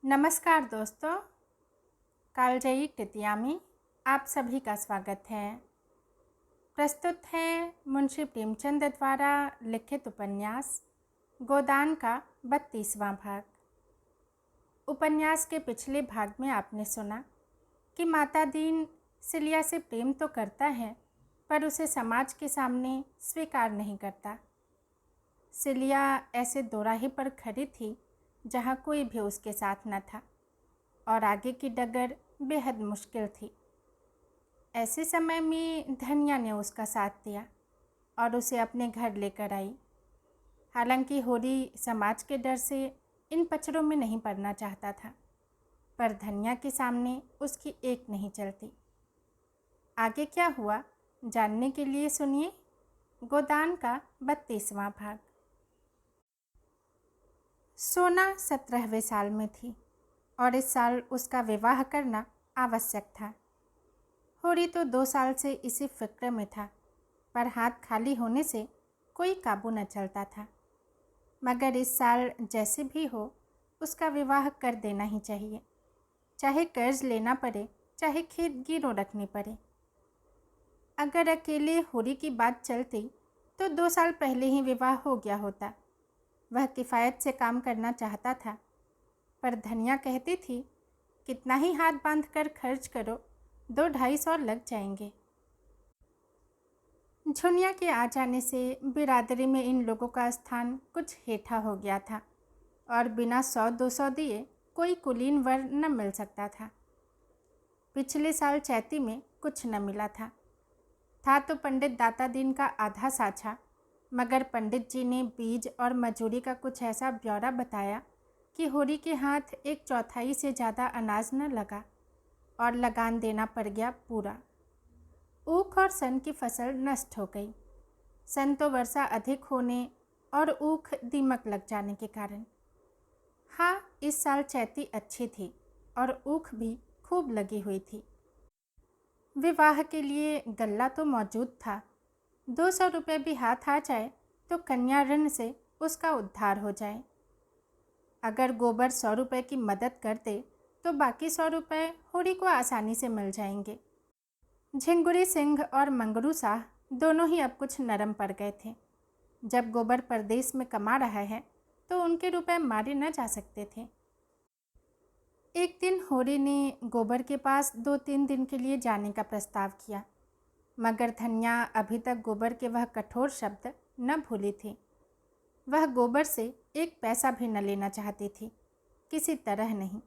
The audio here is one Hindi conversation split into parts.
नमस्कार दोस्तों, कालजयी कृतिया में आप सभी का स्वागत है। प्रस्तुत है मुंशी प्रेमचंद द्वारा लिखित उपन्यास गोदान का 32वां भाग। उपन्यास के पिछले भाग में आपने सुना कि माता दीन सिलिया से प्रेम तो करता है पर उसे समाज के सामने स्वीकार नहीं करता। सिलिया ऐसे दोराहे पर खड़ी थी जहाँ कोई भी उसके साथ न था और आगे की डगर बेहद मुश्किल थी। ऐसे समय में धनिया ने उसका साथ दिया और उसे अपने घर लेकर आई। हालांकि होरी समाज के डर से इन पचड़ों में नहीं पड़ना चाहता था, पर धनिया के सामने उसकी एक नहीं चलती। आगे क्या हुआ जानने के लिए सुनिए गोदान का 32वां भाग। सोना 17वें साल में थी और इस साल उसका विवाह करना आवश्यक था। होरी तो 2 साल से इसी फिक्र में था, पर हाथ खाली होने से कोई काबू न चलता था। मगर इस साल जैसे भी हो उसका विवाह कर देना ही चाहिए, चाहे कर्ज लेना पड़े, चाहे खेत गिरों रखनी पड़े। अगर अकेले होरी की बात चलती तो 2 साल पहले ही विवाह हो गया होता। वह किफ़ायत से काम करना चाहता था, पर धनिया कहती थी कितना ही हाथ बांध कर खर्च करो, 200-250 लग जाएंगे। झुनिया के आ जाने से बिरादरी में इन लोगों का स्थान कुछ हेठा हो गया था और बिना 100-200 दिए कोई कुलीन वर न मिल सकता था। पिछले साल चैती में कुछ न मिला था तो पंडित दाता दीन का आधा साझा, मगर पंडित जी ने बीज और मजूरी का कुछ ऐसा ब्यौरा बताया कि होरी के हाथ 1/4 से ज़्यादा अनाज न लगा और लगान देना पड़ गया पूरा। ऊख और सन की फसल नष्ट हो गई। सन तो वर्षा अधिक होने और ऊख दीमक लग जाने के कारण। हाँ, इस साल चैती अच्छी थी और ऊख भी खूब लगी हुई थी। विवाह के लिए गल्ला तो मौजूद था। 200 रुपये भी हाथ आ जाए तो कन्या ऋण से उसका उद्धार हो जाए। अगर गोबर 100 रुपये की मदद कर दे तो बाकी 100 रुपये होरी को आसानी से मिल जाएंगे। झिंगुरी सिंह और मंगरू साह दोनों ही अब कुछ नरम पड़ गए थे। जब गोबर परदेश में कमा रहा है तो उनके रुपए मारे न जा सकते थे। एक दिन होरी ने गोबर के पास 2-3 दिन के लिए जाने का प्रस्ताव किया, मगर धनिया अभी तक गोबर के वह कठोर शब्द न भूली थी। वह गोबर से 1 पैसा भी न लेना चाहती थी, किसी तरह नहीं।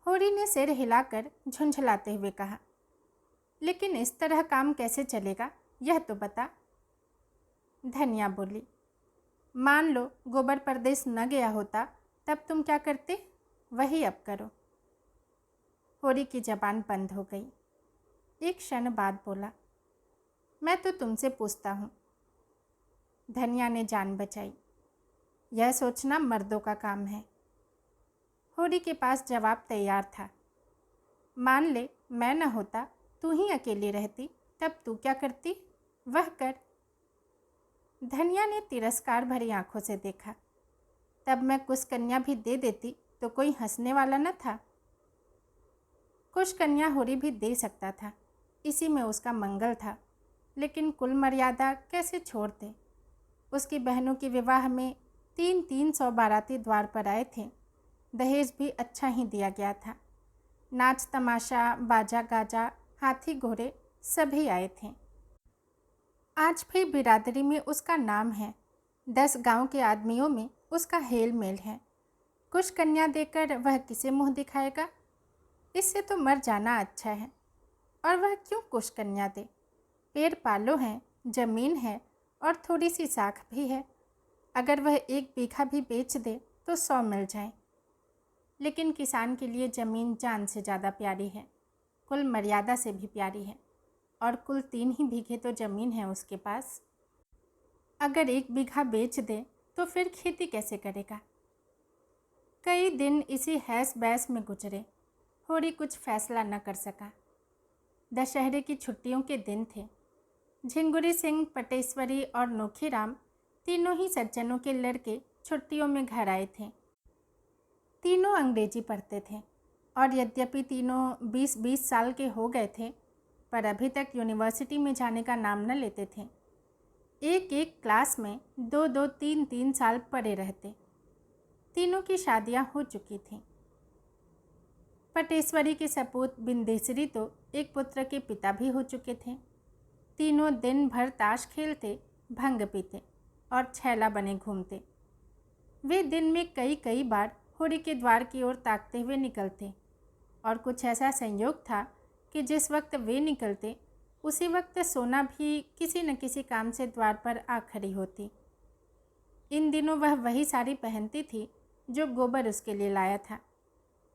होरी ने सिर हिलाकर झुंझलाते हुए कहा, लेकिन इस तरह काम कैसे चलेगा, यह तो बता। धनिया बोली, मान लो गोबर परदेश न गया होता तब तुम क्या करते, वही अब करो। होरी की जबान बंद हो गई। एक क्षण बाद बोला, मैं तो तुमसे पूछता हूँ। धनिया ने जान बचाई, यह सोचना मर्दों का काम है। होरी के पास जवाब तैयार था। मान ले मैं न होता, तू ही अकेली रहती, तब तू क्या करती, वह कर। धनिया ने तिरस्कार भरी आंखों से देखा। तब मैं कुछ कन्या भी दे देती तो कोई हंसने वाला न था। कुछ कन्या होरी भी दे सकता था, इसी में उसका मंगल था, लेकिन कुल मर्यादा कैसे छोड़ते। उसकी बहनों के विवाह में 300 बाराती द्वार पर आए थे। दहेज भी अच्छा ही दिया गया था। नाच तमाशा, बाजा गाजा, हाथी घोड़े सभी आए थे। आज भी बिरादरी में उसका नाम है। 10 गांव के आदमियों में उसका हेल मेल है। कुछ कन्या देकर वह किसे मुँह दिखाएगा। इससे तो मर जाना अच्छा है। और वह क्यों कुछ कन्या दे। पेड़ पालो हैं, जमीन है और थोड़ी सी साख भी है। अगर वह 1 बीघा भी बेच दे तो 100 मिल जाए। लेकिन किसान के लिए ज़मीन जान से ज़्यादा प्यारी है, कुल मर्यादा से भी प्यारी है, और कुल 3 ही बीघे तो ज़मीन है उसके पास। अगर 1 बीघा बेच दे तो फिर खेती कैसे करेगा। कई दिन इसी हैस बैस में गुजरे। होरी कुछ फैसला न कर सका। दशहरे की छुट्टियों के दिन थे। झिंगुरी सिंह, पटेश्वरी और नोखीराम तीनों ही सज्जनों के लड़के छुट्टियों में घर आए थे। तीनों अंग्रेजी पढ़ते थे और यद्यपि तीनों 20-20 साल के हो गए थे, पर अभी तक यूनिवर्सिटी में जाने का नाम न लेते थे। एक एक क्लास में 2-2, 3-3 साल पढ़े रहते। तीनों की शादियां हो चुकी थीं। पटेश्वरी के सपूत बिंदेश्वरी तो एक पुत्र के पिता भी हो चुके थे। तीनों दिन भर ताश खेलते, भंग पीते और छैला बने घूमते। वे दिन में कई कई बार होरी के द्वार की ओर ताकते हुए निकलते और कुछ ऐसा संयोग था कि जिस वक्त वे निकलते उसी वक्त सोना भी किसी न किसी काम से द्वार पर आ खड़ी होती। इन दिनों वह वही साड़ी पहनती थी जो गोबर उसके लिए लाया था।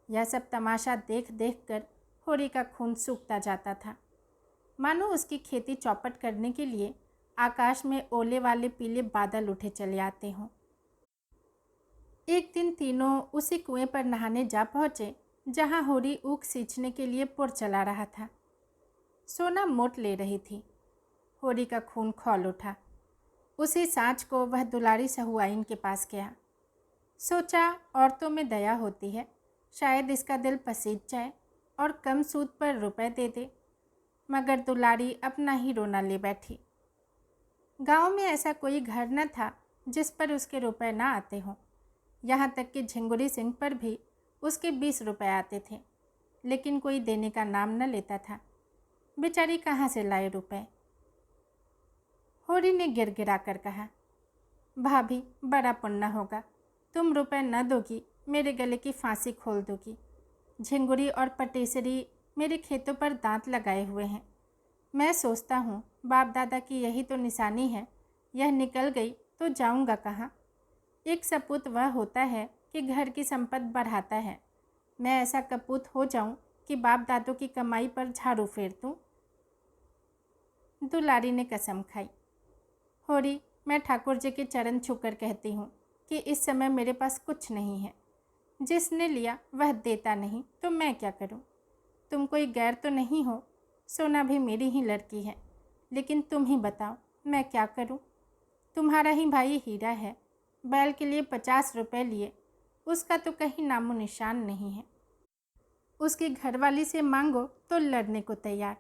यह सब तमाशा देख देख कर होरी का खून सूखता जाता था, मानो उसकी खेती चौपट करने के लिए आकाश में ओले वाले पीले बादल उठे चले आते हों। एक दिन तीनों उसी कुएं पर नहाने जा पहुँचे जहाँ होरी ऊख सींचने के लिए पुर चला रहा था। सोना मोट ले रही थी। होरी का खून खौल उठा। उसी सांझ को वह दुलारी सहुआइन के पास गया। सोचा औरतों में दया होती है, शायद इसका दिल पसीज जाए और कम सूद पर रुपए दे दे, मगर दुलारी अपना ही रोना ले बैठी। गांव में ऐसा कोई घर न था जिस पर उसके रुपए ना आते हों। यहाँ तक कि झिंगुरी सिंह पर भी उसके 20 रुपए आते थे, लेकिन कोई देने का नाम न लेता था। बेचारी कहाँ से लाए रुपए। होरी ने गिड़गिड़ा कर कहा, भाभी बड़ा पुण्य होगा, तुम रुपए न दोगी, मेरे गले की फांसी खोल दोगी। झिंगुरी और पटेसरी मेरे खेतों पर दांत लगाए हुए हैं। मैं सोचता हूँ बाप दादा की यही तो निशानी है, यह निकल गई तो जाऊँगा कहाँ। एक सपूत वह होता है कि घर की संपत्ति बढ़ाता है। मैं ऐसा कपूत हो जाऊँ कि बाप दादों की कमाई पर झाड़ू फेर दूँ। दुलारी ने कसम खाई, होरी मैं ठाकुर जी के चरण छूकर कहती हूँ कि इस समय मेरे पास कुछ नहीं है। जिसने लिया वह देता नहीं तो मैं क्या करूँ। तुम कोई गैर तो नहीं हो, सोना भी मेरी ही लड़की है, लेकिन तुम ही बताओ मैं क्या करूँ। तुम्हारा ही भाई हीरा है, बैल के लिए 50 रुपए लिए, उसका तो कहीं नामो निशान नहीं है। उसकी घरवाली से मांगो तो लड़ने को तैयार।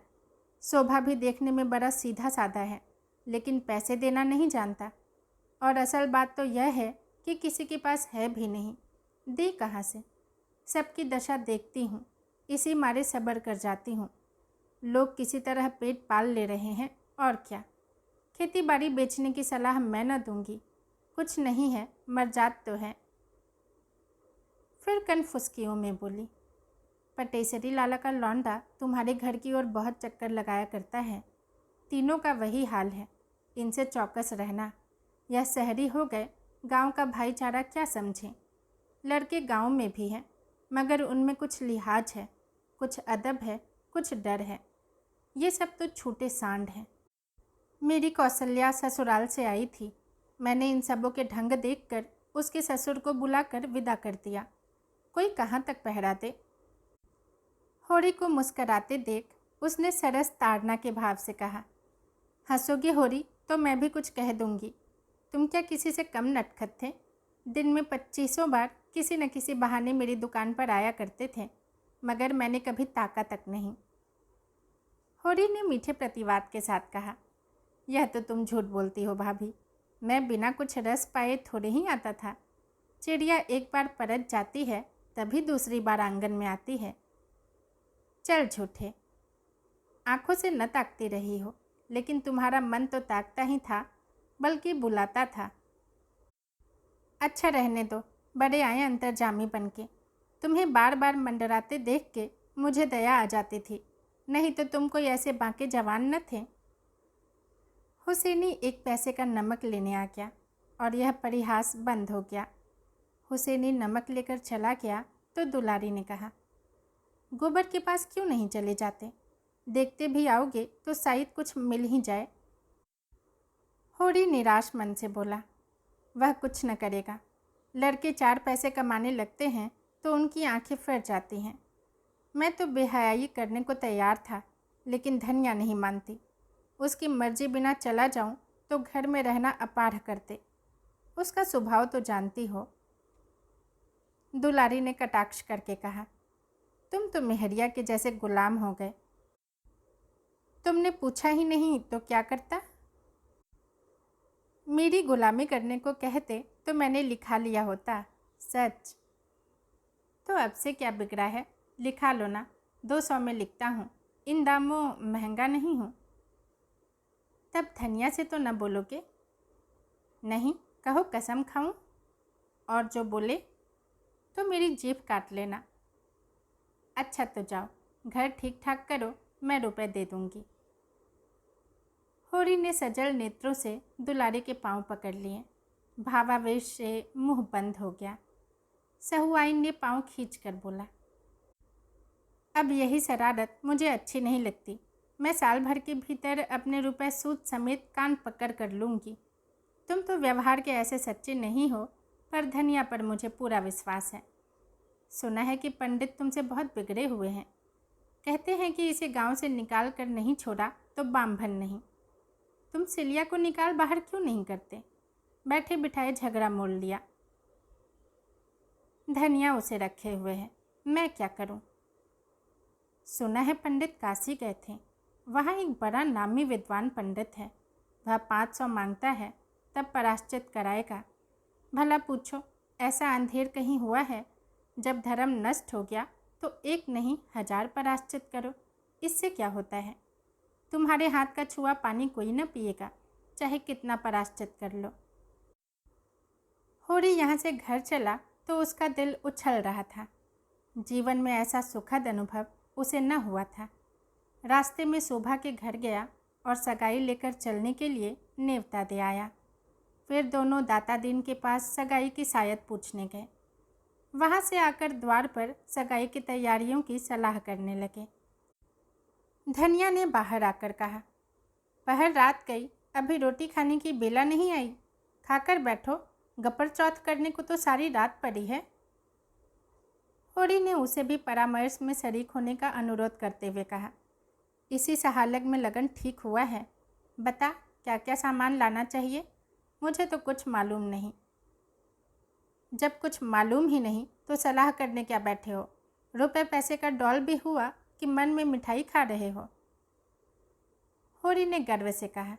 शोभा भी देखने में बड़ा सीधा साधा है, लेकिन पैसे देना नहीं जानता। और असल बात तो यह है कि किसी के पास है भी नहीं, दे कहाँ से। सबकी दशा देखती हूँ, इसी मारे सब्र कर जाती हूँ। लोग किसी तरह पेट पाल ले रहे हैं और क्या। खेती बाड़ी बेचने की सलाह मैं न दूंगी, कुछ नहीं है, मर्जात तो है। फिर कनफुसकियों में बोली, पटेसरी लाला का लौंडा तुम्हारे घर की ओर बहुत चक्कर लगाया करता है। तीनों का वही हाल है, इनसे चौकस रहना। यह शहरी हो गए, गांव का भाईचारा क्या समझें। लड़के गांव में भी हैं, मगर उनमें कुछ लिहाज है, कुछ अदब है, कुछ डर है। ये सब तो छूटे सांड हैं। मेरी कौशल्या ससुराल से आई थी। मैंने इन सबों के ढंग देखकर उसके ससुर को बुलाकर विदा कर दिया। कोई कहाँ तक पहरा दे। होरी को मुस्कराते देख उसने सरस ताड़ना के भाव से कहा, हंसोगे होरी तो मैं भी कुछ कह दूंगी। तुम क्या किसी से कम नटखट थे? दिन में 2500 बार किसी न किसी बहाने मेरी दुकान पर आया करते थे, मगर मैंने कभी ताका तक नहीं। होरी ने मीठे प्रतिवाद के साथ कहा, यह तो तुम झूठ बोलती हो भाभी। मैं बिना कुछ रस पाए थोड़े ही आता था। चिड़िया एक बार परत जाती है तभी दूसरी बार आंगन में आती है। चल झूठे, आंखों से न ताकती रही हो, लेकिन तुम्हारा मन तो ताकता ही था, बल्कि बुलाता था। अच्छा रहने दो, बड़े आए अंतर्जामी बन के। तुम्हें बार बार मंडराते देख के मुझे दया आ जाती थी, नहीं तो तुम कोई ऐसे बांके जवान न थे। हुसैनी 1 पैसे का नमक लेने आ गया और यह परिहास बंद हो गया। हुसैनी नमक लेकर चला गया तो दुलारी ने कहा, गोबर के पास क्यों नहीं चले जाते? देखते भी आओगे तो शायद कुछ मिल ही जाए। होरी निराश मन से बोला, वह कुछ न करेगा। लड़के 4 पैसे कमाने लगते हैं तो उनकी आंखें फट जाती हैं। मैं तो बेहयाई करने को तैयार था, लेकिन धनिया नहीं मानती। उसकी मर्जी बिना चला जाऊं तो घर में रहना अपाढ़ कर दे। उसका स्वभाव तो जानती हो। दुलारी ने कटाक्ष करके कहा। तुम तो मेहरिया के जैसे गुलाम हो गए। तुमने पूछा ही नहीं तो क्या करता? मेरी गुलामी करने को कहते तो मैंने लिखा लिया होता। सच। तो अब से क्या बिगड़ा है, लिखा लो ना। 200 में लिखता हूँ, इन दामों महंगा नहीं हूँ। तब धनिया से तो न बोलोगे? नहीं, कहो कसम खाऊं? और जो बोले तो मेरी जीभ काट लेना। अच्छा तो जाओ, घर ठीक ठाक करो, मैं रुपए दे दूंगी। होरी ने सजल नेत्रों से दुलारी के पांव पकड़ लिए। भावावेश से मुंह बंद हो गया। सहुआइन ने पांव खींचकर बोला, अब यही शरारत मुझे अच्छी नहीं लगती। मैं साल भर के भीतर अपने रुपए सूद समेत कान पकड़ कर लूँगी। तुम तो व्यवहार के ऐसे सच्चे नहीं हो, पर धनिया पर मुझे पूरा विश्वास है। सुना है कि पंडित तुमसे बहुत बिगड़े हुए हैं। कहते हैं कि इसे गांव से निकाल कर नहीं छोड़ा तो बामभन नहीं। तुम सिलिया को निकाल बाहर क्यों नहीं करते? बैठे बिठाए झगड़ा मोल लिया। धनिया उसे रखे हुए है, मैं क्या करूं? सुना है पंडित काशी गए थे। वहाँ एक बड़ा नामी विद्वान पंडित है। वह 500 मांगता है, तब पराश्चित कराएगा। भला पूछो, ऐसा अंधेर कहीं हुआ है? जब धर्म नष्ट हो गया तो 1 नहीं 1000 पराश्चित करो, इससे क्या होता है? तुम्हारे हाथ का छुआ पानी कोई न पिएगा, चाहे कितना पराश्चित कर लो। होरी यहाँ से घर चला तो उसका दिल उछल रहा था। जीवन में ऐसा सुखद अनुभव उसे न हुआ था। रास्ते में शोभा के घर गया और सगाई लेकर चलने के लिए नेवता दे आया। फिर दोनों दाता दीन के पास सगाई की शायद पूछने गए। वहाँ से आकर द्वार पर सगाई की तैयारियों की सलाह करने लगे। धनिया ने बाहर आकर कहा, पहर रात गई, अभी रोटी खाने की बेला नहीं आई। खाकर बैठो, गपर चौथ करने को तो सारी रात पड़ी है। होरी ने उसे भी परामर्श में शरीक होने का अनुरोध करते हुए कहा, इसी सहालग में लगन ठीक हुआ है। बता क्या क्या सामान लाना चाहिए? मुझे तो कुछ मालूम नहीं। जब कुछ मालूम ही नहीं तो सलाह करने क्या बैठे हो? रुपए पैसे का डौल भी हुआ कि मन में मिठाई खा रहे हो? होरी ने गर्व से कहा,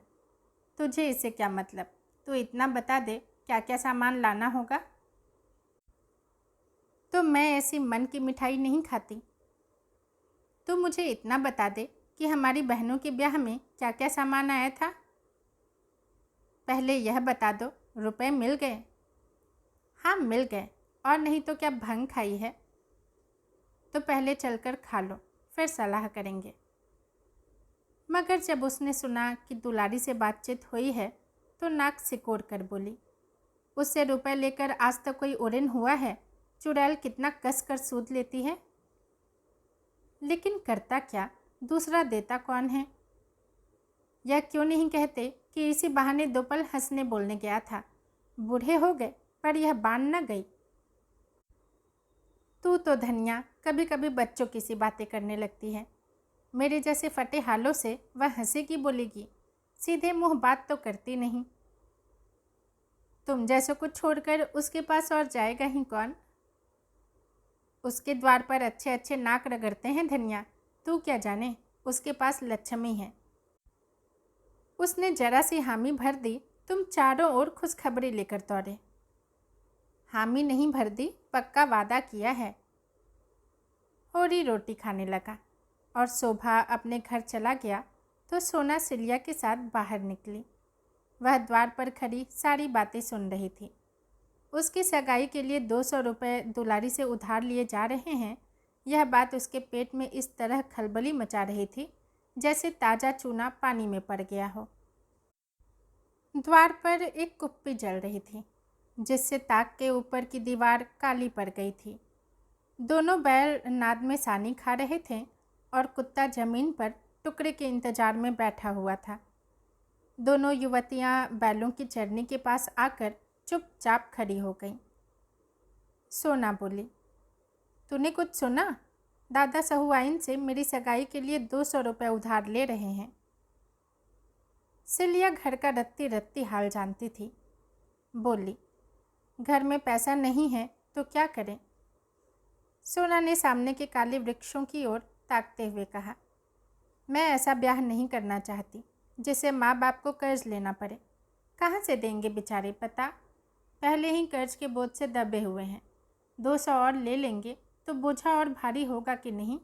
तुझे इससे क्या मतलब? तू इतना बता दे क्या क्या सामान लाना होगा। तो मैं ऐसी मन की मिठाई नहीं खाती। तू मुझे इतना बता दे कि हमारी बहनों के ब्याह में क्या क्या सामान आया था। पहले यह बता दो, रुपए मिल गए? हाँ मिल गए, और नहीं तो क्या भंग खाई है? तो पहले चलकर खा लो, फिर सलाह करेंगे। मगर जब उसने सुना कि दुलारी से बातचीत हुई है तो नाक सिकोड़ कर बोली, उससे रुपए लेकर आज तक कोई उड़न हुआ है? चुड़ैल कितना कस कर सूद लेती है। लेकिन करता क्या, दूसरा देता कौन है? यह क्यों नहीं कहते कि इसी बहाने 2 पल हंसने बोलने गया था। बूढ़े हो गए पर यह बान न गई। तू तो धनिया कभी कभी बच्चों की सी बातें करने लगती है। मेरे जैसे फटे हालों से वह हंसेगी बोलेगी, सीधे मुंह बात तो करती नहीं। तुम जैसों को छोड़कर उसके पास और जाएगा ही कौन? उसके द्वार पर अच्छे अच्छे नाक रगड़ते हैं धनिया, तू क्या जाने, उसके पास लक्ष्मी है। उसने जरा सी हामी भर दी, तुम चारों ओर खुशखबरी लेकर दौड़े। हामी नहीं भर दी, पक्का वादा किया है। होरी रोटी खाने लगा और शोभा अपने घर चला गया तो सोना सिलिया के साथ बाहर निकली। वह द्वार पर खड़ी सारी बातें सुन रही थी। उसकी सगाई के लिए 200 रुपये दुलारी से उधार लिए जा रहे हैं, यह बात उसके पेट में इस तरह खलबली मचा रही थी जैसे ताज़ा चूना पानी में पड़ गया हो। द्वार पर एक कुप्पी जल रही थी जिससे ताक के ऊपर की दीवार काली पड़ गई थी। दोनों बैल नाद में सानी खा रहे थे और कुत्ता जमीन पर टुकड़े के इंतजार में बैठा हुआ था। दोनों युवतियां बैलों की चरनी के पास आकर चुपचाप खड़ी हो गईं। सोना बोली, तूने कुछ सुना? दादा सहुआइन से मेरी सगाई के लिए 200 रुपये उधार ले रहे हैं। सिलिया घर का रत्ती रत्ती हाल जानती थी। बोली, घर में पैसा नहीं है तो क्या करें? सोना ने सामने के काले वृक्षों की ओर ताकते हुए कहा, मैं ऐसा ब्याह नहीं करना चाहती जिससे माँ बाप को कर्ज लेना पड़े। कहाँ से देंगे बेचारे, पता पहले ही कर्ज के बोझ से दबे हुए हैं। 200 और ले लेंगे तो बोझा और भारी होगा कि नहीं।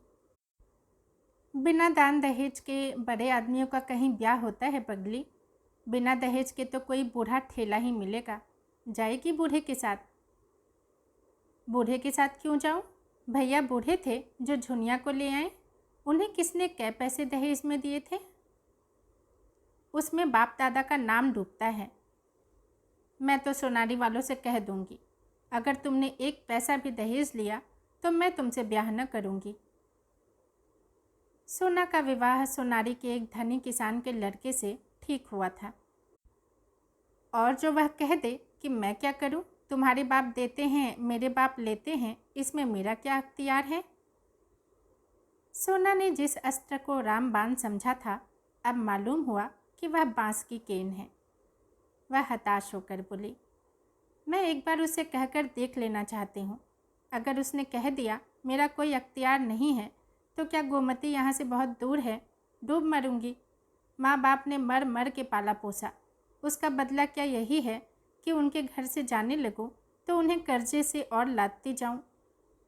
बिना दान दहेज के बड़े आदमियों का कहीं ब्याह होता है पगली। बिना दहेज के तो कोई बूढ़ा ठेला ही मिलेगा। जाएगी बूढ़े के साथ? बूढ़े के साथ क्यों जाऊं? भैया बूढ़े थे जो झुनिया को ले आए, उन्हें किसने कै पैसे दहेज में दिए थे? उसमें बाप दादा का नाम डूबता है। मैं तो सोनारी वालों से कह दूंगी, अगर तुमने एक पैसा भी दहेज लिया तो मैं तुमसे ब्याह न करूंगी। सोना का विवाह सोनारी के एक धनी किसान के लड़के से ठीक हुआ था, और जो वह कह दे कि मैं क्या करूं, तुम्हारे बाप देते हैं मेरे बाप लेते हैं, इसमें मेरा क्या अख्तियार है। सोना ने जिस अस्त्र को रामबाण समझा था, अब मालूम हुआ कि वह बांस की केन है। वह हताश होकर बोली, मैं एक बार उसे कहकर देख लेना चाहती हूँ। अगर उसने कह दिया मेरा कोई अख्तियार नहीं है तो क्या गोमती यहाँ से बहुत दूर है, डूब मरूंगी। माँ बाप ने मर मर के पाला पोसा, उसका बदला क्या यही है कि उनके घर से जाने लगूं तो उन्हें कर्जे से और लादती जाऊं।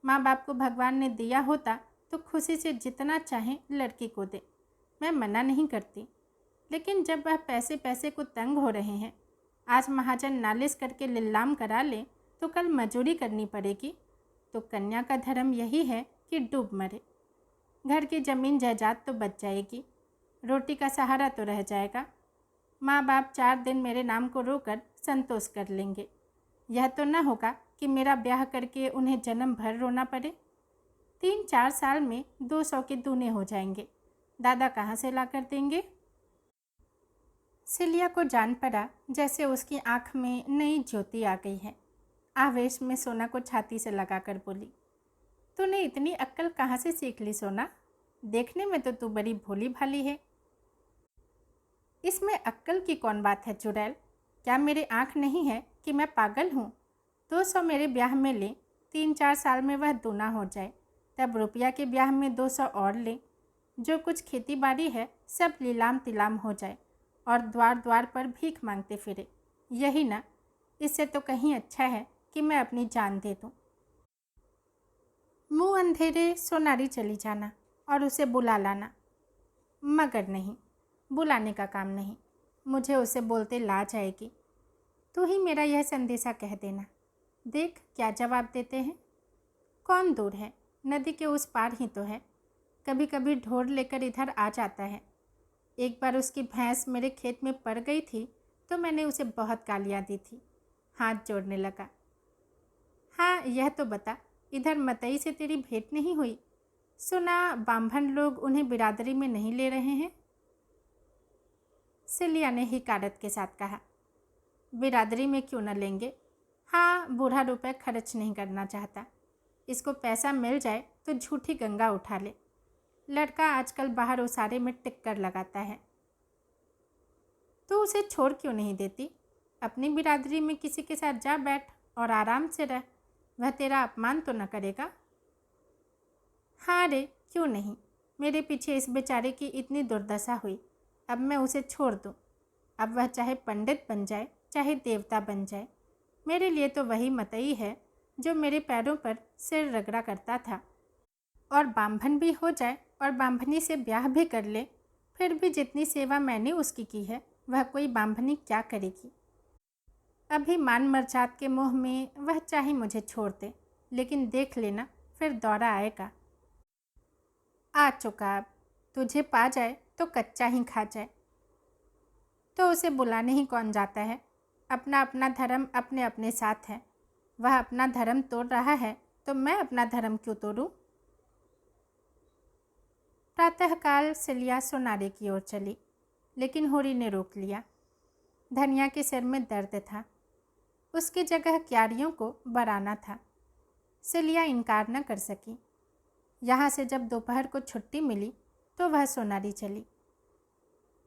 माँ बाप को भगवान ने दिया होता तो खुशी से जितना चाहें लड़की को दे, मैं मना नहीं करती। लेकिन जब वह पैसे पैसे को तंग हो रहे हैं, आज महाजन नालिश करके लीलाम करा ले तो कल मजूरी करनी पड़ेगी। तो कन्या का धर्म यही है कि डूब मरे। घर की ज़मीन जायदाद तो बच जाएगी, रोटी का सहारा तो रह जाएगा। माँ बाप 4 दिन मेरे नाम को रोकर संतोष कर लेंगे। यह तो न होगा कि मेरा ब्याह करके उन्हें जन्म भर रोना पड़े। 3-4 साल में 200 के दूने हो जाएंगे, दादा कहाँ से ला कर देंगे। सिलिया को जान पड़ा जैसे उसकी आंख में नई ज्योति आ गई है। आवेश में सोना को छाती से लगाकर बोली, तूने इतनी अक्ल कहाँ से सीख ली सोना? देखने में तो तू बड़ी भोली भाली है। इसमें अक्ल की कौन बात है चुड़ैल? क्या मेरी आँख नहीं है कि मैं पागल हूँ? 200 मेरे ब्याह में ले, 3-4 साल में वह दूना हो जाए, तब रुपया के ब्याह में 200 और ले। जो कुछ खेती बाड़ी है सब लीलाम तिलाम हो जाए और द्वार द्वार पर भीख मांगते फिरे। यही ना, इससे तो कहीं अच्छा है कि मैं अपनी जान दे दूँ। मुँह अंधेरे सोनारी चली जाना और उसे बुला लाना, मगर नहीं, बुलाने का काम नहीं। मुझे उसे बोलते लाज आएगी। तू ही मेरा यह संदेशा कह देना, देख क्या जवाब देते हैं। कौन दूर है, नदी के उस पार ही तो है। कभी कभी ढोर लेकर इधर आ जाता है। एक बार उसकी भैंस मेरे खेत में पड़ गई थी तो मैंने उसे बहुत गालियाँ दी थी। हाथ जोड़ने लगा। हाँ यह तो बता, इधर मतई से तेरी भेंट नहीं हुई? सुना बाम्भन लोग उन्हें बिरादरी में नहीं ले रहे हैं। सिलिया ने हिकारत के साथ कहा, बिरादरी में क्यों न लेंगे। हाँ, बूढ़ा रुपए खर्च नहीं करना चाहता। इसको पैसा मिल जाए तो झूठी गंगा उठा ले। लड़का आजकल बाहर उसारे में टिक कर लगाता है। तो उसे छोड़ क्यों नहीं देती? अपनी बिरादरी में किसी के साथ जा बैठ और आराम से रह, वह तेरा अपमान तो न करेगा। हाँ रे, क्यों नहीं। मेरे पीछे इस बेचारे की इतनी दुर्दशा हुई, अब मैं उसे छोड़ दूँ? अब वह चाहे पंडित बन जाए चाहे देवता बन जाए, मेरे लिए तो वही मतई है जो मेरे पैरों पर सिर रगड़ा करता था। और बाम्भन भी हो जाए और बाम्भनी से ब्याह भी कर ले, फिर भी जितनी सेवा मैंने उसकी की है वह कोई बाम्भनी क्या करेगी। अभी मान मर्जात के मोह में वह चाहे मुझे छोड़ दे, लेकिन देख लेना फिर दौरा आएगा। आ चुका, अब तुझे पा जाए तो कच्चा ही खा जाए। तो उसे बुलाने ही कौन जाता है? अपना अपना धर्म अपने अपने साथ है। वह अपना धर्म तोड़ रहा है तो मैं अपना धर्म क्यों तोड़ूं? प्रातःकाल सिलिया सोनारे की ओर चली, लेकिन होरी ने रोक लिया। धनिया के सिर में दर्द था, उसकी जगह क्यारियों को बराना था। सिलिया इनकार न कर सकी। यहाँ से जब दोपहर को छुट्टी मिली तो वह सोनारी चली।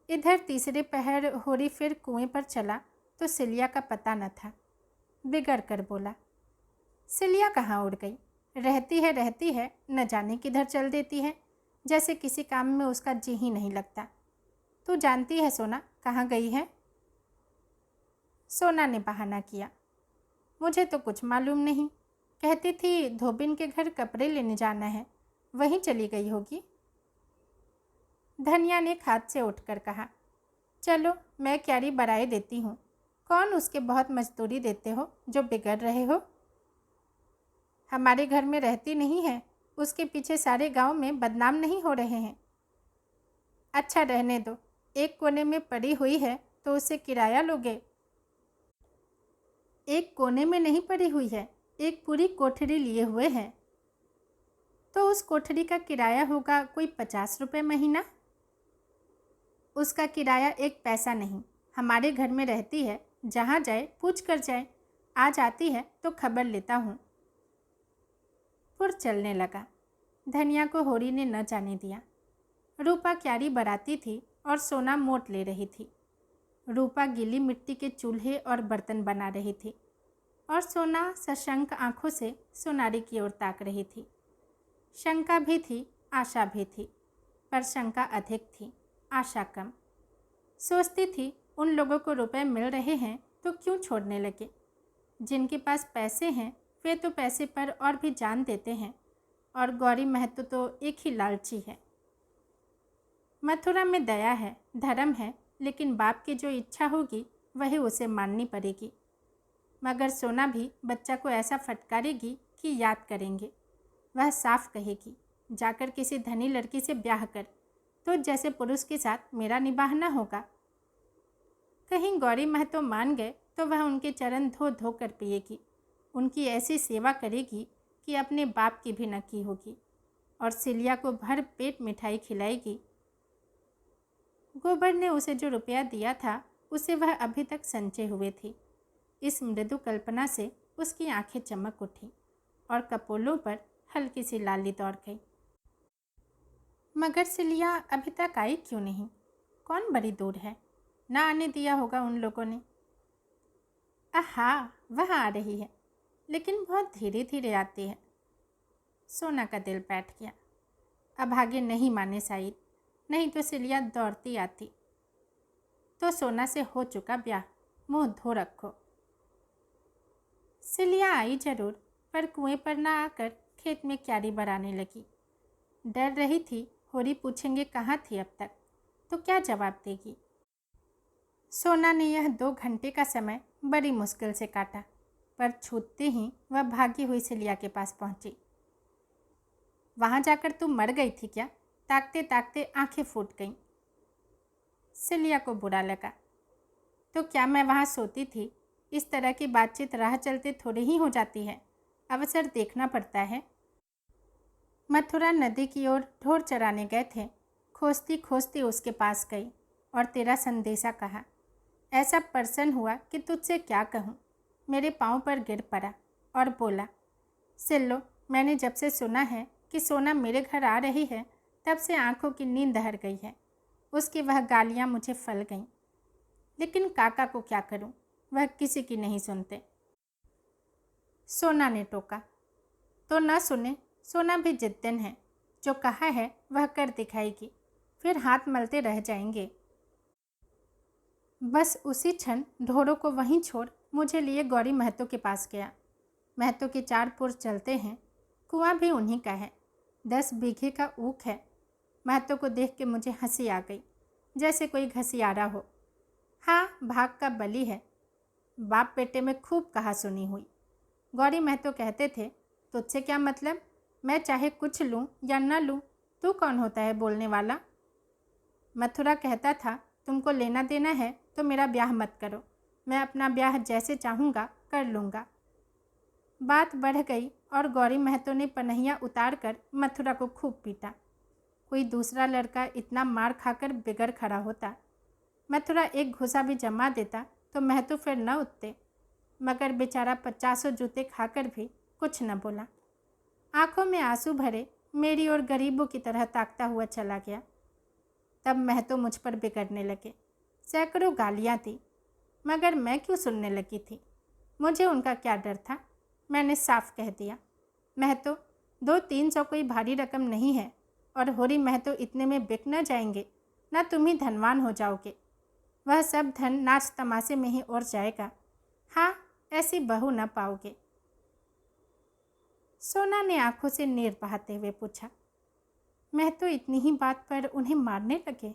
इधर तीसरे पहर होरी फिर कुएं पर चला तो सिलिया का पता न था। बिगड़ कर बोला, सिलिया कहाँ उड़ गई? रहती है न जाने किधर चल देती है, जैसे किसी काम में उसका जी ही नहीं लगता। तू जानती है सोना कहाँ गई है? सोना ने बहाना किया, मुझे तो कुछ मालूम नहीं। कहती थी धोबिन के घर कपड़े लेने जाना है, वहीं चली गई होगी। धनिया ने खाट से उठकर कहा, चलो मैं क्यारी बराए देती हूँ। कौन उसके बहुत मजदूरी देते हो जो बिगड़ रहे हो? हमारे घर में रहती नहीं है, उसके पीछे सारे गांव में बदनाम नहीं हो रहे हैं। अच्छा रहने दो, एक कोने में पड़ी हुई है तो उससे किराया लोगे? एक कोने में नहीं पड़ी हुई है, एक पूरी कोठरी लिए हुए है। तो उस कोठरी का किराया होगा कोई 50 रुपये महीना। उसका किराया एक पैसा नहीं, हमारे घर में रहती है, जहाँ जाए पूछ कर जाए। आ जाती है तो खबर लेता हूँ। पुर चलने लगा। धनिया को होरी ने न जाने दिया। रूपा क्यारी बराती थी और सोना मोट ले रही थी। रूपा गीली मिट्टी के चूल्हे और बर्तन बना रही थी और सोना सशंक आंखों से सोनारी की ओर ताक रही थी। शंका भी थी, आशा भी थी, पर शंका अधिक थी, आशा कम। सोचती थी उन लोगों को रुपए मिल रहे हैं तो क्यों छोड़ने लगे। जिनके पास पैसे हैं वे तो पैसे पर और भी जान देते हैं, और गौरी महतो तो एक ही लालची है। मथुरा में दया है, धर्म है, लेकिन बाप की जो इच्छा होगी वही उसे माननी पड़ेगी। मगर सोना भी बच्चा को ऐसा फटकारेगी कि याद करेंगे। वह साफ कहेगी, जाकर किसी धनी लड़की से ब्याह कर, तो जैसे पुरुष के साथ मेरा निबाह न होगा। कहीं गौरी महतो मान गए तो वह उनके चरण धो धो कर पिएगी, उनकी ऐसी सेवा करेगी कि अपने बाप की भी न की होगी, और सिलिया को भर पेट मिठाई खिलाएगी। गोबर ने उसे जो रुपया दिया था उसे वह अभी तक संचे हुए थी। इस मृदु कल्पना से उसकी आंखें चमक उठी और कपोलों पर हल्की सी लाली दौड़ गई। मगर सिलिया अभी तक आई क्यों नहीं? कौन बड़ी दूर है, ना आने दिया होगा उन लोगों ने। आहा, वह आ रही है, लेकिन बहुत धीरे धीरे आती है। सोना का दिल बैठ गया। अब आगे नहीं माने शायद, नहीं तो सिलिया दौड़ती आती। तो सोना से हो चुका ब्याह, मुंह धो रखो। सिलिया आई जरूर, पर कुएं पर ना आकर खेत में क्यारी बराने लगी। डर रही थी होरी पूछेंगे कहाँ थी अब तक, तो क्या जवाब देगी। सोना ने यह 2 घंटे का समय बड़ी मुश्किल से काटा, पर छूटते ही वह भागी हुई सिलिया के पास पहुंची। वहाँ जाकर तू मर गई थी क्या? ताकते ताकते आंखें फूट गईं। सिलिया को बुरा लगा। तो क्या मैं वहाँ सोती थी? इस तरह की बातचीत राह चलते थोड़ी ही हो जाती है, अवसर देखना पड़ता है। मथुरा नदी की ओर ढोर चराने गए थे। खोजती खोजती उसके पास गई और तेरा संदेशा कहा। ऐसा प्रसन्न हुआ कि तुझसे क्या कहूँ। मेरे पाँव पर गिर पड़ा और बोला, सिल्लो, मैंने जब से सुना है कि सोना मेरे घर आ रही है, तब से आंखों की नींद हर गई है। उसकी वह गालियाँ मुझे फल गईं, लेकिन काका को क्या करूं, वह किसी की नहीं सुनते। सोना ने टोका। तो न सुने, सोना भी जिद्दन है, जो कहा है वह कर दिखाएगी, फिर हाथ मलते रह जाएंगे। बस उसी क्षण ढोरों को वहीं छोड़ मुझे लिए गौरी महतो के पास गया। महतो के 4 पुर चलते हैं, कुआं भी उन्हीं का है, 10 बीघे का ऊख है। महतो को देख के मुझे हंसी आ गई, जैसे कोई घसियारा हो। हाँ, भाग का बली है। बाप बेटे में खूब कहा सुनी हुई। गौरी महतो कहते थे, तुझसे क्या मतलब, मैं चाहे कुछ लूँ या न लूँ, तू कौन होता है बोलने वाला। मथुरा कहता था, तुमको लेना देना है तो मेरा ब्याह मत करो, मैं अपना ब्याह जैसे चाहूँगा कर लूँगा। बात बढ़ गई और गौरी महतो ने पनहिया उतार कर मथुरा को खूब पीटा। कोई दूसरा लड़का इतना मार खाकर बिगड़ खड़ा होता। मथुरा एक घुसा भी जमा देता तो महतो फिर न उठते, मगर बेचारा 50 जूते खाकर भी कुछ न बोला। आंखों में आंसू भरे मेरी और गरीबों की तरह ताकता हुआ चला गया। तब महतो मुझ पर बिगड़ने लगे। सैकड़ों गालियाँ दी, मगर मैं क्यों सुनने लगी थी। मुझे उनका क्या डर था। मैंने साफ कह दिया, महतो, 200-300 कोई भारी रकम नहीं है, और होरी महतो इतने में बिक न जाएंगे, न तुम ही धनवान हो जाओगे। वह सब धन नाच तमाशे में ही उड़ जाएगा। हाँ, ऐसी बहू न पाओगे। सोना ने आंखों से नीर बहाते हुए पूछा, महतो इतनी ही बात पर उन्हें मारने लगे?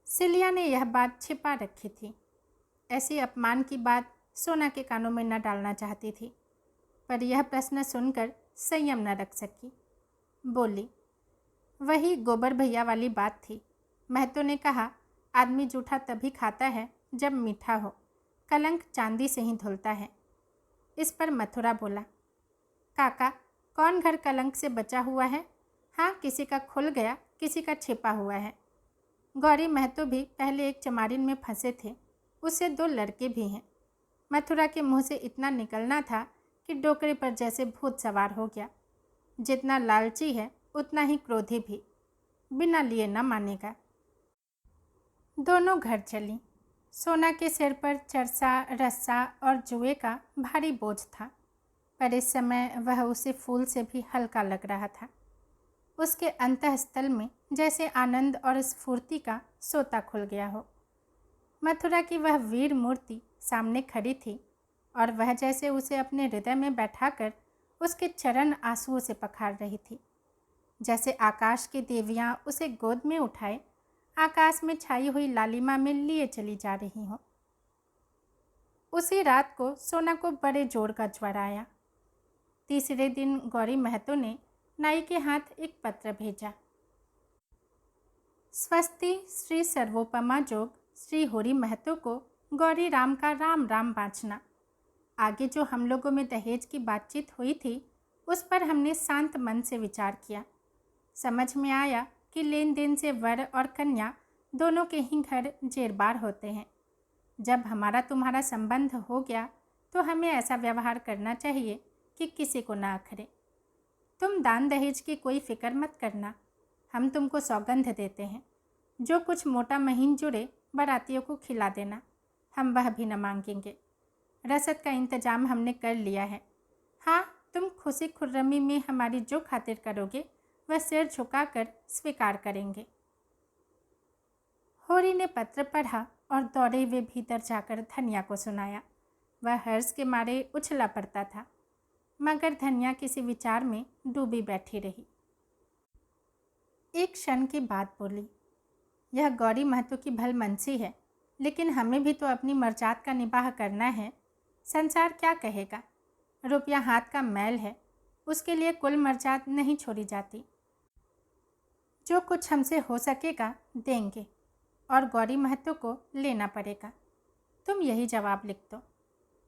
सिलिया ने यह बात छिपा रखी थी। ऐसी अपमान की बात सोना के कानों में न डालना चाहती थी, पर यह प्रश्न सुनकर संयम न रख सकी। बोली, वही गोबर भैया वाली बात थी। महतो ने कहा, आदमी जूठा तभी खाता है जब मीठा हो, कलंक चांदी से ही धुलता है। इस पर मथुरा बोला, काका, कौन घर कलंक से बचा हुआ है? हाँ, किसी का खुल गया, किसी का छिपा हुआ है। गौरी महतो भी पहले एक चमारिन में फंसे थे, उससे 2 लड़के भी हैं। मथुरा के मुंह से इतना निकलना था कि डोकरे पर जैसे भूत सवार हो गया। जितना लालची है उतना ही क्रोधी भी, बिना लिए न मानेगा। दोनों घर चली। सोना के सिर पर चरसा, रस्सा और जुए का भारी बोझ था, पर इस समय वह उसे फूल से भी हल्का लग रहा था। उसके अंतःस्थल में जैसे आनंद और स्फूर्ति का सोता खुल गया हो। मथुरा की वह वीर मूर्ति सामने खड़ी थी, और वह जैसे उसे अपने हृदय में बैठाकर उसके चरण आंसुओं से पखार रही थी। जैसे आकाश की देवियाँ उसे गोद में उठाए आकाश में छाई हुई लालिमा में लिए चली जा रही हों। उसी रात को सोना को बड़े जोर का ज्वर आया। तीसरे दिन गौरी महतो ने नाई के हाथ एक पत्र भेजा। स्वस्ति श्री सर्वोपमा जोग श्री होरी महतो को गौरी राम का राम राम बाँचना। आगे जो हम लोगों में दहेज की बातचीत हुई थी, उस पर हमने शांत मन से विचार किया। समझ में आया कि लेन देन से वर और कन्या दोनों के ही घर जेरबार होते हैं। जब हमारा तुम्हारा संबंध हो गया तो हमें ऐसा व्यवहार करना चाहिए कि किसी को ना अखरे। तुम दान दहेज की कोई फिक्र मत करना, हम तुमको सौगंध देते हैं। जो कुछ मोटा महीन जुड़े बारातियों को खिला देना, हम वह भी न मांगेंगे। रसद का इंतजाम हमने कर लिया है। हाँ, तुम खुशी खुर्रमी में हमारी जो खातिर करोगे वह सिर झुकाकर स्वीकार करेंगे। होरी ने पत्र पढ़ा और दौड़े हुए भीतर जाकर धनिया को सुनाया। वह हर्ष के मारे उछला पड़ता था, मगर धनिया किसी विचार में डूबी बैठी रही। एक क्षण के बाद बोली, यह गौरी महतो की भलमनसी है, लेकिन हमें भी तो अपनी मर्जात का निबाह करना है। संसार क्या कहेगा? रुपया हाथ का मैल है, उसके लिए कुल मर्जात नहीं छोड़ी जाती। जो कुछ हमसे हो सकेगा देंगे, और गौरी महतो को लेना पड़ेगा। तुम यही जवाब लिख दो।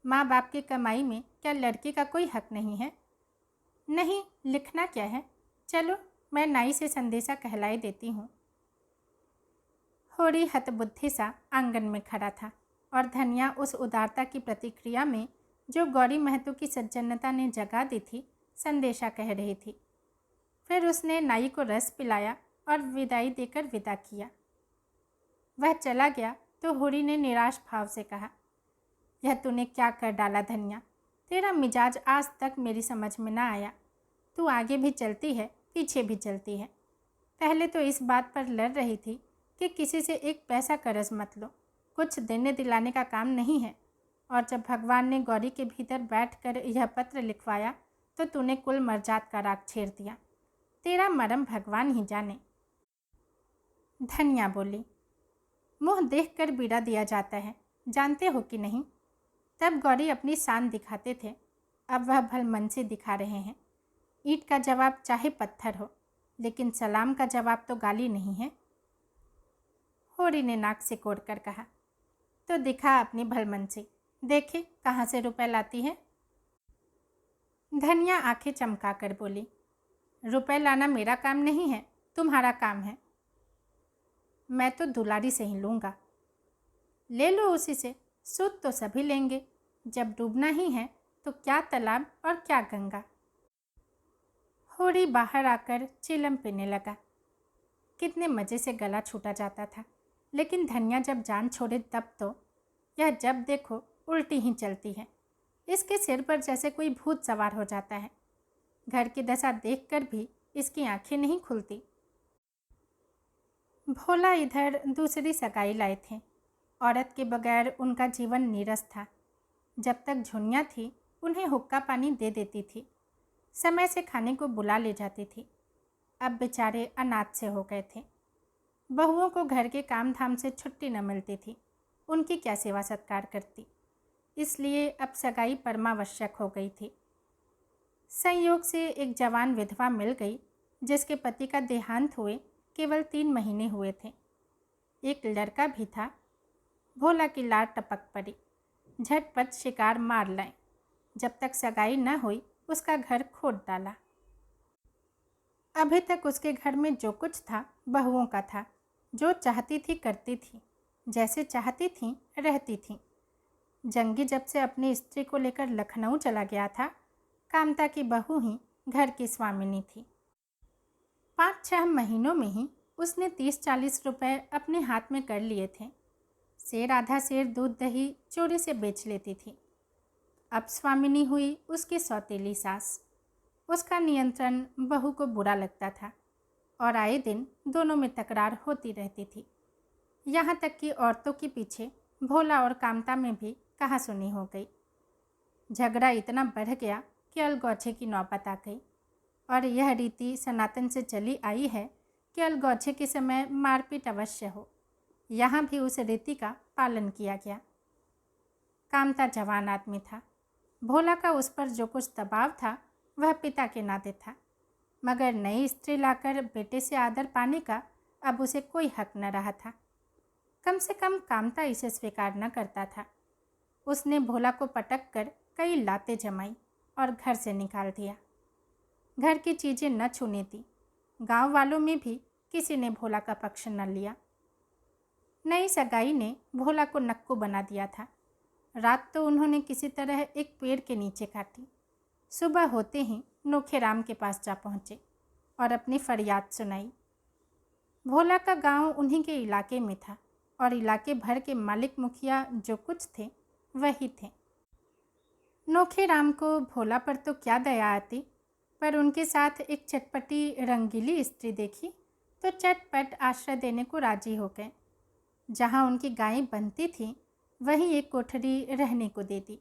माँ बाप की कमाई में क्या लड़की का कोई हक नहीं है? नहीं, लिखना क्या है? चलो, मैं नाई से संदेशा कहलाई देती हूँ। होरी हतबुद्धि सा आंगन में खड़ा था, और धनिया उस उदारता की प्रतिक्रिया में जो गौरी महतो की सज्जनता ने जगा दी थी, संदेशा कह रही थी। फिर उसने नाई को रस पिलाया और विदाई देकर विदा किया। वह चला गया तो होरी ने निराश भाव से कहा, यह तूने क्या कर डाला धनिया? तेरा मिजाज आज तक मेरी समझ में ना आया। तू आगे भी चलती है, पीछे भी चलती है। पहले तो इस बात पर लड़ रही थी कि किसी से एक पैसा कर्ज मत लो, कुछ देने दिलाने का काम नहीं है, और जब भगवान ने गौरी के भीतर बैठकर यह पत्र लिखवाया तो तूने कुल मर्जात का राग छेड़ दिया। तेरा मरम भगवान ही जाने। धनिया बोली, मुँह देखकर बीड़ा दिया जाता है, जानते हो कि नहीं? तब गौरी अपनी शान दिखाते थे, अब वह भलमनसी दिखा रहे हैं। ईंट का जवाब चाहे पत्थर हो, लेकिन सलाम का जवाब तो गाली नहीं है। होरी ने नाक से कोड़कर कहा, तो दिखा अपनी भलमनसी, देखे कहाँ से रुपए लाती है। धनिया आंखें चमकाकर बोली, रुपए लाना मेरा काम नहीं है, तुम्हारा काम है। मैं तो दुलारी से ही लूँगा। ले लो उसी से, सूद तो सभी लेंगे। जब डूबना ही है तो क्या तालाब और क्या गंगा। होरी बाहर आकर चिलम पीने लगा। कितने मज़े से गला छूटा जाता था, लेकिन धनिया जब जान छोड़े तब तो, यह जब देखो उल्टी ही चलती है। इसके सिर पर जैसे कोई भूत सवार हो जाता है। घर की दशा देखकर भी इसकी आंखें नहीं खुलती। भोला इधर दूसरी सगाई लाए थे। औरत के बगैर उनका जीवन नीरस था। जब तक झुनिया थी उन्हें हुक्का पानी दे देती थी, समय से खाने को बुला ले जाती थी। अब बेचारे अनाथ से हो गए थे। बहुओं को घर के काम धाम से छुट्टी न मिलती थी, उनकी क्या सेवा सत्कार करती। इसलिए अब सगाई परमावश्यक हो गई थी। संयोग से एक जवान विधवा मिल गई जिसके पति का देहांत हुए केवल 3 महीने हुए थे। एक लड़का भी था। भोला की लार टपक पड़ी। झटपट शिकार मार लाए। जब तक सगाई न हुई उसका घर खोद डाला। अभी तक उसके घर में जो कुछ था बहुओं का था। जो चाहती थी करती थी, जैसे चाहती थी रहती थी। जंगी जब से अपनी स्त्री को लेकर लखनऊ चला गया था, कामता की बहू ही घर की स्वामिनी थी। 5-6 महीनों में ही उसने 30-40 रुपए अपने हाथ में कर लिए थे। सेर आधा सेर दूध दही चोरी से बेच लेती थी। अब स्वामिनी हुई उसकी सौतेली सास। उसका नियंत्रण बहू को बुरा लगता था और आए दिन दोनों में तकरार होती रहती थी। यहाँ तक कि औरतों के पीछे भोला और कामता में भी कहासुनी हो गई। झगड़ा इतना बढ़ गया कि अलगौछे की नौबत आ गई। और यह रीति सनातन से चली आई है कि अलगौछे के समय मारपीट अवश्य हो। यहाँ भी उस रीति का पालन किया गया। कामता जवान आदमी था। भोला का उस पर जो कुछ दबाव था वह पिता के नाते था, मगर नई स्त्री लाकर बेटे से आदर पाने का अब उसे कोई हक न रहा था। कम से कम कामता इसे स्वीकार न करता था। उसने भोला को पटक कर कई लातें जमाई और घर से निकाल दिया। घर की चीज़ें न छूने दी। गांव वालों में भी किसी ने भोला का पक्ष न लिया। नई सगाई ने भोला को नक्कू बना दिया था। रात तो उन्होंने किसी तरह एक पेड़ के नीचे काटी। सुबह होते ही नोखेराम के पास जा पहुँचे और अपनी फरियाद सुनाई। भोला का गांव उन्हीं के इलाके में था और इलाके भर के मालिक मुखिया जो कुछ थे वही थे। नोखेराम को भोला पर तो क्या दया आती, पर उनके साथ एक चटपटी रंगीली स्त्री देखी तो चटपट आश्रय देने को राजी हो गए। जहाँ उनकी गायें बनती थीं वहीं एक कोठरी रहने को दे दी।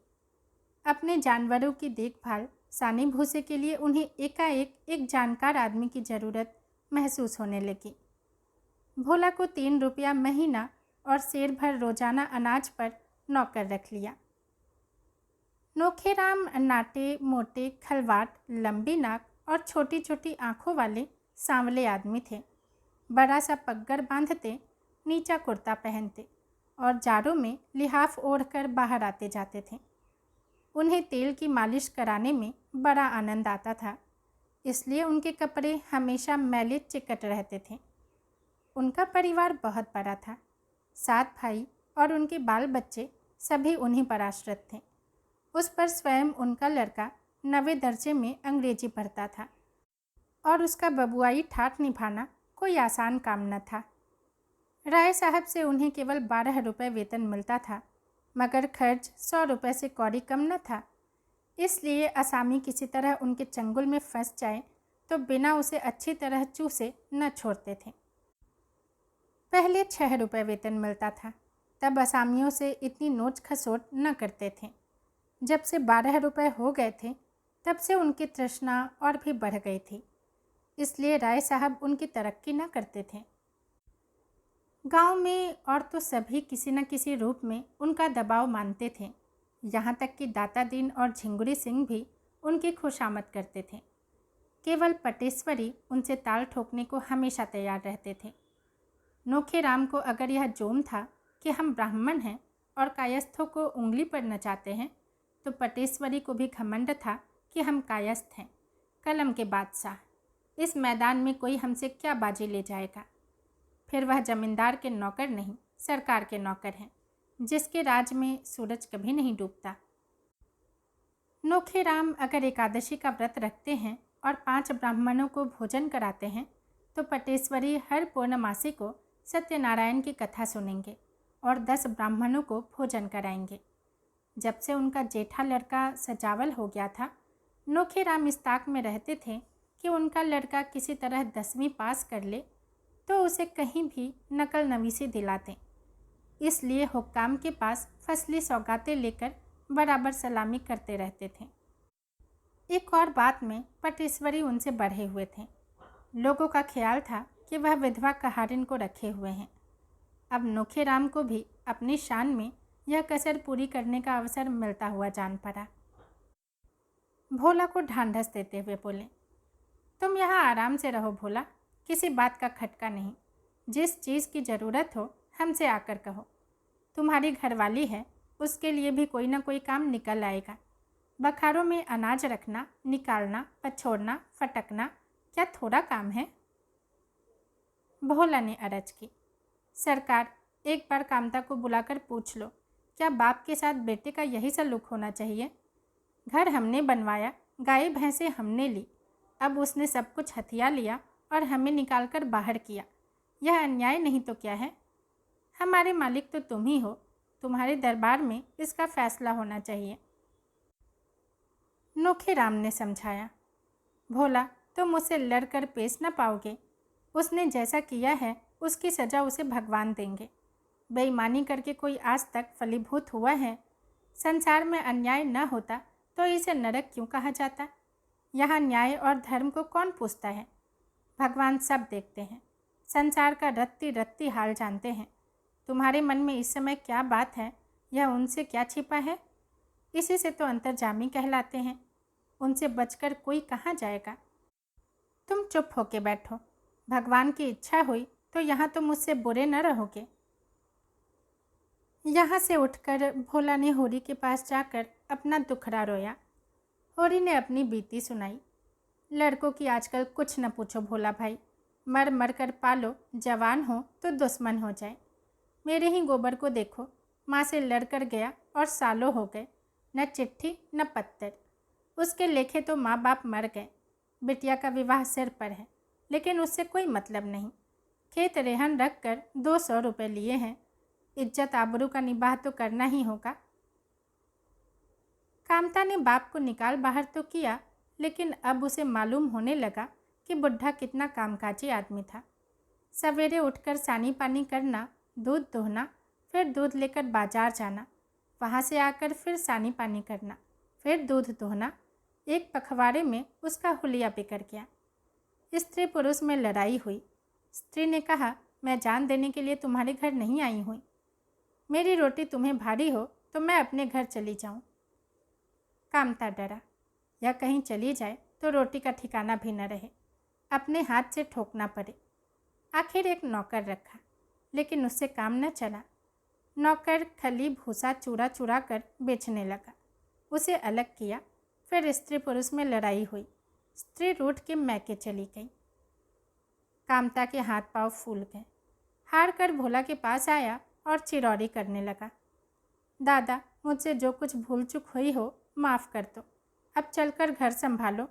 अपने जानवरों की देखभाल सानी भूसे के लिए उन्हें एकाएक एक जानकार आदमी की ज़रूरत महसूस होने लगी। भोला को 3 रुपया महीना और सेर भर रोजाना अनाज पर नौकर रख लिया। नोखेराम नाटे मोटे खलवाट लंबी नाक और छोटी छोटी आँखों वाले सांवले आदमी थे। बड़ा सा पगड़ बांधते, नीचा कुर्ता पहनते और जाड़ों में लिहाफ ओढ़कर बाहर आते जाते थे। उन्हें तेल की मालिश कराने में बड़ा आनंद आता था, इसलिए उनके कपड़े हमेशा मैले चिकट रहते थे। उनका परिवार बहुत बड़ा था। 7 भाई और उनके बाल बच्चे सभी उन्हीं पर आश्रित थे। उस पर स्वयं उनका लड़का 9वें दर्जे में अंग्रेजी पढ़ता था और उसका बबुआई ठाठ निभाना कोई आसान काम न था। राय साहब से उन्हें केवल 12 रुपये वेतन मिलता था, मगर खर्च 100 रुपये से कौड़ी कम न था। इसलिए असामी किसी तरह उनके चंगुल में फंस जाए तो बिना उसे अच्छी तरह चूसे न छोड़ते थे। पहले 6 रुपये वेतन मिलता था, तब असामियों से इतनी नोच खसोट न करते थे। जब से 12 रुपये हो गए थे तब से उनकी तृष्णा और भी बढ़ गई थी, इसलिए राय साहब उनकी तरक्की न करते थे। गांव में और तो सभी किसी न किसी रूप में उनका दबाव मानते थे। यहाँ तक कि दाता दीन और झिंगुरी सिंह भी उनकी खुशामद करते थे। केवल पटेश्वरी उनसे ताल ठोकने को हमेशा तैयार रहते थे। नोखेराम को अगर यह जोम था कि हम ब्राह्मण हैं और कायस्थों को उंगली पर नचाते हैं, तो पटेश्वरी को भी घमंड था कि हम कायस्थ हैं, कलम के बादशाह। इस मैदान में कोई हमसे क्या बाजी ले जाएगा। फिर वह जमींदार के नौकर नहीं, सरकार के नौकर हैं, जिसके राज में सूरज कभी नहीं डूबता। नोखेराम अगर एकादशी का व्रत रखते हैं और 5 ब्राह्मणों को भोजन कराते हैं, तो पटेश्वरी हर पूर्णमासी को सत्यनारायण की कथा सुनेंगे और 10 ब्राह्मणों को भोजन कराएंगे। जब से उनका जेठा लड़का सजावल हो गया था, नोखेराम इस ताक में रहते थे कि उनका लड़का किसी तरह 10वीं पास कर ले तो उसे कहीं भी नकल नवीसी दिलाते। इसलिए हुक्काम के पास फसली सौगातें लेकर बराबर सलामी करते रहते थे। एक और बात में पटेश्वरी उनसे बढ़े हुए थे। लोगों का ख्याल था कि वह विधवा कहारिन को रखे हुए हैं। अब नोखेराम को भी अपनी शान में यह कसर पूरी करने का अवसर मिलता हुआ जान पड़ा। भोला को ढांढस देते हुए बोले, तुम यहाँ आराम से रहो भोला, किसी बात का खटका नहीं। जिस चीज़ की ज़रूरत हो हमसे आकर कहो। तुम्हारी घरवाली है, उसके लिए भी कोई ना कोई काम निकल आएगा। बखारों में अनाज रखना, निकालना, पछोड़ना, फटकना क्या थोड़ा काम है? भोला ने अर्ज की, सरकार, एक बार कामता को बुलाकर पूछ लो, क्या बाप के साथ बेटे का यही सलूक होना चाहिए? घर हमने बनवाया, गाय भैंसें हमने ली, अब उसने सब कुछ हथिया लिया और हमें निकालकर बाहर किया। यह अन्याय नहीं तो क्या है? हमारे मालिक तो तुम ही हो, तुम्हारे दरबार में इसका फैसला होना चाहिए। नोखेराम ने समझाया, भोला, तुम उससे लड़कर पेश न पाओगे। उसने जैसा किया है उसकी सज़ा उसे भगवान देंगे। बेईमानी करके कोई आज तक फलीभूत हुआ है? संसार में अन्याय न होता तो इसे नरक क्यों कहा जाता? यहाँ न्याय और धर्म को कौन पूछता है? भगवान सब देखते हैं, संसार का रत्ती रत्ती हाल जानते हैं। तुम्हारे मन में इस समय क्या बात है, यह उनसे क्या छिपा है? इसी से तो अंतर्जामी कहलाते हैं। उनसे बचकर कोई कहाँ जाएगा? तुम चुप होके बैठो। भगवान की इच्छा हुई तो यहाँ तुम मुझसे बुरे न रहोगे। यहाँ से उठकर भोला ने होरी के पास जाकर अपना दुखड़ा रोया। होरी ने अपनी बीती सुनाई। लड़कों की आजकल कुछ न पूछो भोला भाई, मर मर कर पालो, जवान हो तो दुश्मन हो जाए। मेरे ही गोबर को देखो, माँ से लड़कर गया और सालों हो गए, न चिट्ठी न पत्तर। उसके लेखे तो माँ बाप मर गए। बिटिया का विवाह सिर पर है, लेकिन उससे कोई मतलब नहीं। खेत रेहन रख कर 200 रुपये लिए हैं। इज्जत आबरू का निबाह तो करना ही होगा। कामता ने बाप को निकाल बाहर तो किया, लेकिन अब उसे मालूम होने लगा कि बुढ़ा कितना कामकाजी आदमी था। सवेरे उठकर सानी पानी करना, दूध दोहना, फिर दूध लेकर बाजार जाना, वहाँ से आकर फिर सानी पानी करना, फिर दूध दोहना। एक पखवाड़े में उसका हुलिया बिगड़ गया। स्त्री पुरुष में लड़ाई हुई। स्त्री ने कहा, मैं जान देने के लिए तुम्हारे घर नहीं आई हुई। मेरी रोटी तुम्हें भारी हो तो मैं अपने घर चली जाऊं। कामता डरा, या कहीं चली जाए तो रोटी का ठिकाना भी न रहे, अपने हाथ से ठोकना पड़े। आखिर एक नौकर रखा, लेकिन उससे काम न चला। नौकर खली भूसा चूरा चुरा कर बेचने लगा। उसे अलग किया। फिर स्त्री पुरुष में लड़ाई हुई। स्त्री रूठ के मैके चली गई। कामता के हाथ पांव फूल गए। हार कर भोला के पास आया और चिरौरी करने लगा। दादा, मुझसे जो कुछ भूल चूक हुई हो माफ़ कर दो। अब चलकर घर संभालो,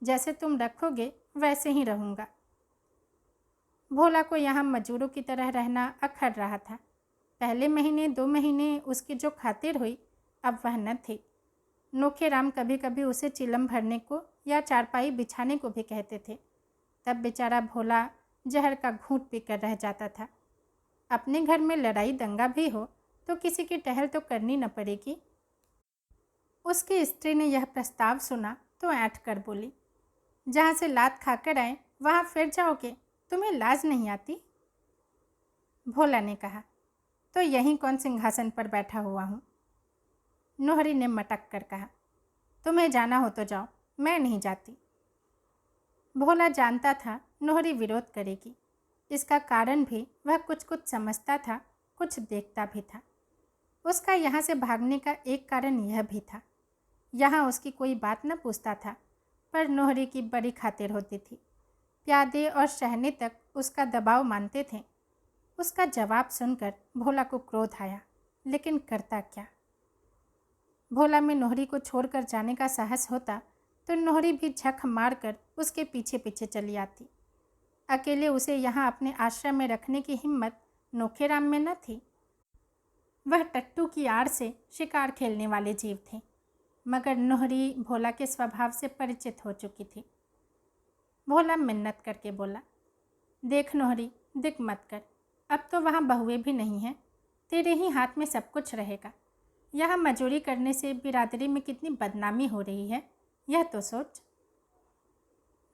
जैसे तुम रखोगे वैसे ही रहूँगा। भोला को यहाँ मजूरों की तरह रहना अखर रहा था। पहले महीने 2 महीने उसकी जो खातिर हुई, अब वह न थी। नोखेराम कभी कभी उसे चिलम भरने को या चारपाई बिछाने को भी कहते थे। तब बेचारा भोला जहर का घूंट पीकर रह जाता था। अपने घर में लड़ाई दंगा भी हो तो किसी की टहल तो करनी न पड़ेगी। उसकी स्त्री ने यह प्रस्ताव सुना तो ऐंठ कर बोली, जहाँ से लात खाकर आए वहाँ फिर जाओगे? तुम्हें लाज नहीं आती? भोला ने कहा, तो यहीं कौन सिंहासन पर बैठा हुआ हूँ। नोहरी ने मटक कर कहा, तुम्हें जाना हो तो जाओ, मैं नहीं जाती। भोला जानता था नोहरी विरोध करेगी। इसका कारण भी वह कुछ कुछ समझता था, कुछ देखता भी था। उसका यहाँ से भागने का एक कारण यह भी था, यहाँ उसकी कोई बात न पूछता था, पर नोहरी की बड़ी खातिर होती थी। प्यादे और शहने तक उसका दबाव मानते थे। उसका जवाब सुनकर भोला को क्रोध आया, लेकिन करता क्या? भोला में नोहरी को छोड़कर जाने का साहस होता तो नोहरी भी झक मारकर उसके पीछे पीछे चली आती। अकेले उसे यहाँ अपने आश्रम में रखने की हिम्मत नोखेराम में न थी। वह टट्टू की आड़ से शिकार खेलने वाले जीव थे, मगर नोहरी भोला के स्वभाव से परिचित हो चुकी थी। भोला मिन्नत करके बोला, देख नोहरी, दिक मत कर, अब तो वहाँ बहुएं भी नहीं हैं, तेरे ही हाथ में सब कुछ रहेगा। यहाँ मजूरी करने से बिरादरी में कितनी बदनामी हो रही है, यह तो सोच।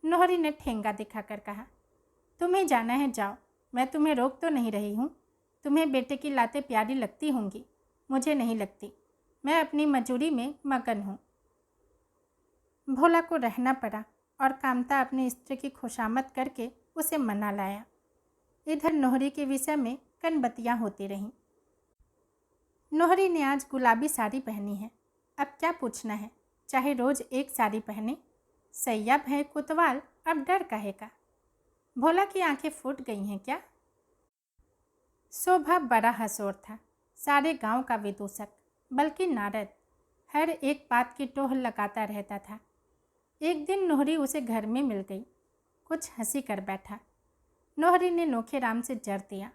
नोहरी ने ठेंगा दिखाकर कहा, तुम्हें जाना है जाओ, मैं तुम्हें रोक तो नहीं रही हूँ। तुम्हें बेटे की लातें प्यारी लगती होंगी, मुझे नहीं लगती। मैं अपनी मजूरी में मगन हूँ। भोला को रहना पड़ा और कामता अपनी स्त्री की खुशामद करके उसे मना लाया। इधर नोहरी के विषय में कनबतियाँ होती रहीं। नोहरी ने आज गुलाबी साड़ी पहनी है, अब क्या पूछना है, चाहे रोज एक साड़ी पहने। सैयब है कोतवाल, अब डर काहे का। भोला की आंखें फूट गई हैं क्या। शोभा बड़ा हंसोर था, सारे गांव का विदूषक, बल्कि नारद, हर एक बात की टोह लगाता रहता था। एक दिन नोहरी उसे घर में मिल गई, कुछ हंसी कर बैठा। नोहरी ने नोखे राम से जर दिया।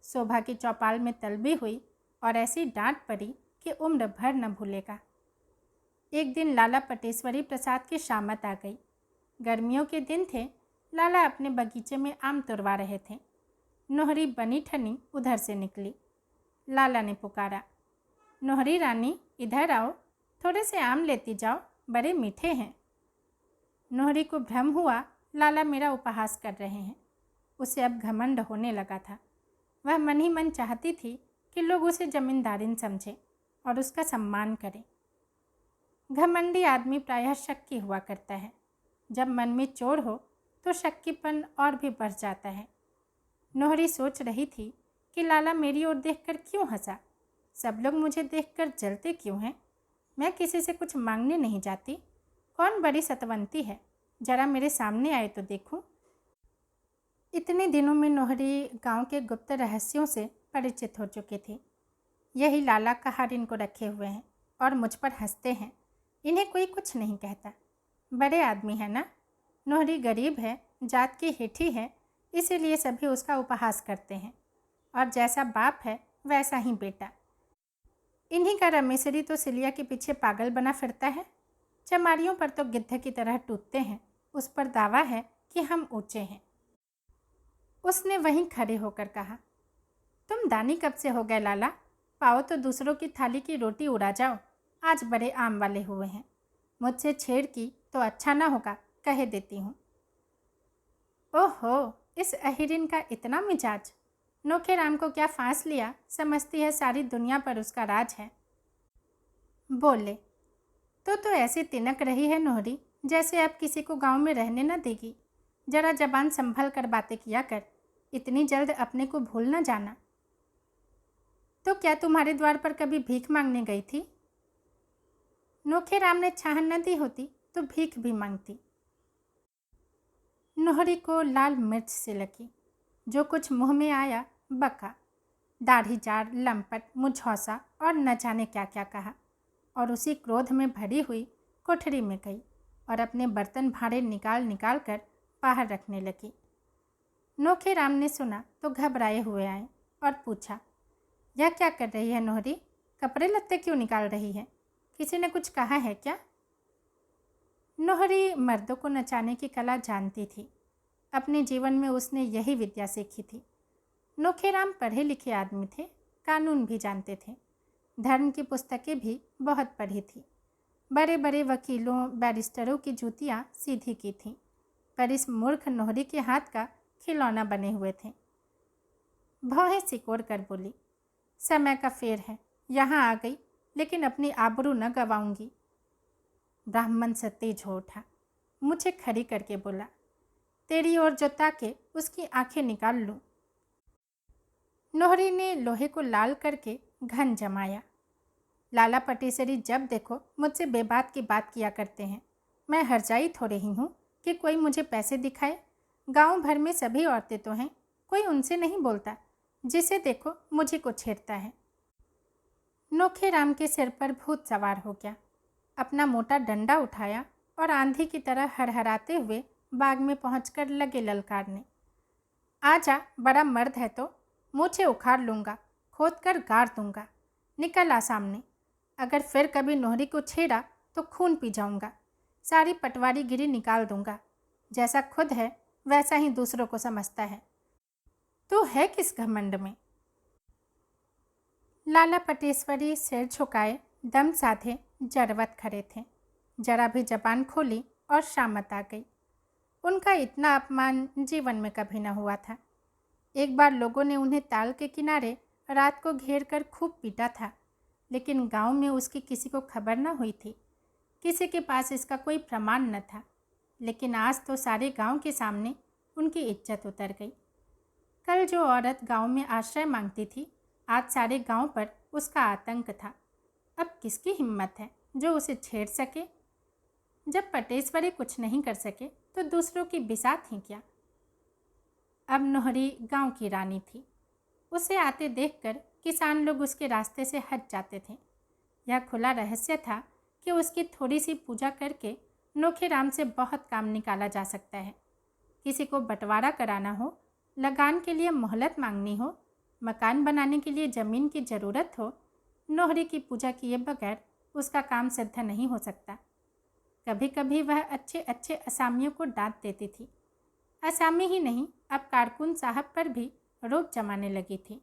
शोभा की चौपाल में तलबी हुई और ऐसी डांट पड़ी कि उम्र भर न भूलेगा। एक दिन लाला पटेश्वरी प्रसाद की शामत आ गई। गर्मियों के दिन थे, लाला अपने बगीचे में आम तुड़वा रहे थे। नोहरी बनी ठनी उधर से निकली। लाला ने पुकारा, नोहरी रानी, इधर आओ, थोड़े से आम लेती जाओ, बड़े मीठे हैं। नोहरी को भ्रम हुआ लाला मेरा उपहास कर रहे हैं। उसे अब घमंड होने लगा था। वह मन ही मन चाहती थी कि लोग उसे जमींदारिन समझें और उसका सम्मान करें। घमंडी आदमी प्रायः शक्की हुआ करता है। जब मन में चोर हो तो शक्कीपन और भी बढ़ जाता है। नोहरी सोच रही थी कि लाला मेरी ओर देखकर क्यों हंसा, सब लोग मुझे देखकर जलते क्यों हैं। मैं किसी से कुछ मांगने नहीं जाती, कौन बड़ी सतवंती है, जरा मेरे सामने आए तो देखूं। इतने दिनों में नोहरी गांव के गुप्त रहस्यों से परिचित हो चुकी थी। यही लाला कहार इनको रखे हुए हैं और मुझ पर हंसते हैं, इन्हें कोई कुछ नहीं कहता। बड़े आदमी है ना। नोहरी गरीब है, जात की हिठी है, इसीलिए सभी उसका उपहास करते हैं, और जैसा बाप है वैसा ही बेटा। इन्हीं का रमेशरी तो सिलिया के पीछे पागल बना फिरता है। चमारियों पर तो गिद्ध की तरह टूटते हैं, उस पर दावा है कि हम ऊंचे हैं। उसने वहीं खड़े होकर कहा, तुम दानी कब से हो गए लाला, पाओ तो दूसरों की थाली की रोटी उड़ा जाओ, आज बड़े आम वाले हुए हैं। मुझसे छेड़ की तो अच्छा ना होगा, कह देती हूँ। ओहो, इस अहिरिन का इतना मिजाज। नोखे राम को क्या फांस लिया, समझती है सारी दुनिया पर उसका राज है। बोले, तो ऐसी तिनक रही है नोहरी, जैसे अब किसी को गांव में रहने न देगी। जरा जबान संभल कर बातें किया कर, इतनी जल्द अपने को भूल न जाना। तो क्या तुम्हारे द्वार पर कभी भीख मांगने गई थी? नोखे राम ने छाह न दी होती तो भीख भी मांगती। नोहरी को लाल मिर्च से लगी। जो कुछ मुंह में आया बका। दाढ़ी जार, लंपट, मुझौसा और न जाने क्या क्या कहा, और उसी क्रोध में भरी हुई कोठरी में गई और अपने बर्तन भाड़े निकाल निकाल कर बाहर रखने लगी। नोखे राम ने सुना तो घबराए हुए आए और पूछा, यह क्या कर रही है नोहरी, कपड़े लत्ते क्यों निकाल रही है, किसी ने कुछ कहा है क्या? नोहरी मर्दों को नचाने की कला जानती थी। अपने जीवन में उसने यही विद्या सीखी थी। नोखेराम पढ़े लिखे आदमी थे, कानून भी जानते थे, धर्म की पुस्तकें भी बहुत पढ़ी थी, बड़े बड़े वकीलों बैरिस्टरों की जूतियाँ सीधी की थीं, पर इस मूर्ख नोहरी के हाथ का खिलौना बने हुए थे। भौहें सिकोड़ कर बोली, समय का फेर है, यहाँ आ गई, लेकिन अपनी आबरू न गवाऊंगी। ब्राह्मण से तेज हो उठा, मुझे खड़ी करके बोला, तेरी ओर जो ताके उसकी आंखें निकाल लूं। नोहरी ने लोहे को लाल करके घन जमाया। लाला पटेसरी जब देखो मुझसे बेबात की बात किया करते हैं। मैं हरजाई थोड़े ही हूँ कि कोई मुझे पैसे दिखाए। गांव भर में सभी औरतें तो हैं, कोई उनसे नहीं बोलता, जिसे देखो मुझे को छेड़ता है। नोखे राम के सिर पर भूत सवार हो गया। अपना मोटा डंडा उठाया और आंधी की तरह हरहराते हुए बाग में पहुंचकर लगे ललकारने, आजा, बड़ा मर्द है तो मूछें उखाड़ लूँगा, खोद कर गाड़ दूँगा। निकल आ सामने। अगर फिर कभी नोहरी को छेड़ा तो खून पी जाऊंगा। सारी पटवारी गिरी निकाल दूंगा। जैसा खुद है वैसा ही दूसरों को समझता है। तू है किस घमंड में? लाला पटेश्वरी सिर झुकाए दम साधे जड़वत खड़े थे। जरा भी जबान खोली और शामत आ गई। उनका इतना अपमान जीवन में कभी न हुआ था। एक बार लोगों ने उन्हें ताल के किनारे रात को घेर कर खूब पीटा था, लेकिन गांव में उसकी किसी को खबर न हुई थी। किसी के पास इसका कोई प्रमाण न था। लेकिन आज तो सारे गांव के सामने उनकी इज्जत उतर गई। कल जो औरत गांव में आश्रय मांगती थी, आज सारे गांव पर उसका आतंक था। अब किसकी हिम्मत है जो उसे छेड़ सके? जब पटेश्वरी कुछ नहीं कर सके तो दूसरों की बिसात ही क्या। अब नोहरी गांव की रानी थी। उसे आते देखकर किसान लोग उसके रास्ते से हट जाते थे। यह खुला रहस्य था कि उसकी थोड़ी सी पूजा करके नोखेराम से बहुत काम निकाला जा सकता है। किसी को बंटवारा कराना हो, लगान के लिए मोहलत मांगनी हो, मकान बनाने के लिए ज़मीन की ज़रूरत हो, नोहरी की पूजा किए बगैर उसका काम सिद्ध नहीं हो सकता। कभी कभी वह अच्छे अच्छे असामियों को डांट देती थी। असामी ही नहीं, अब कारकुन साहब पर भी रोक जमाने लगी थी।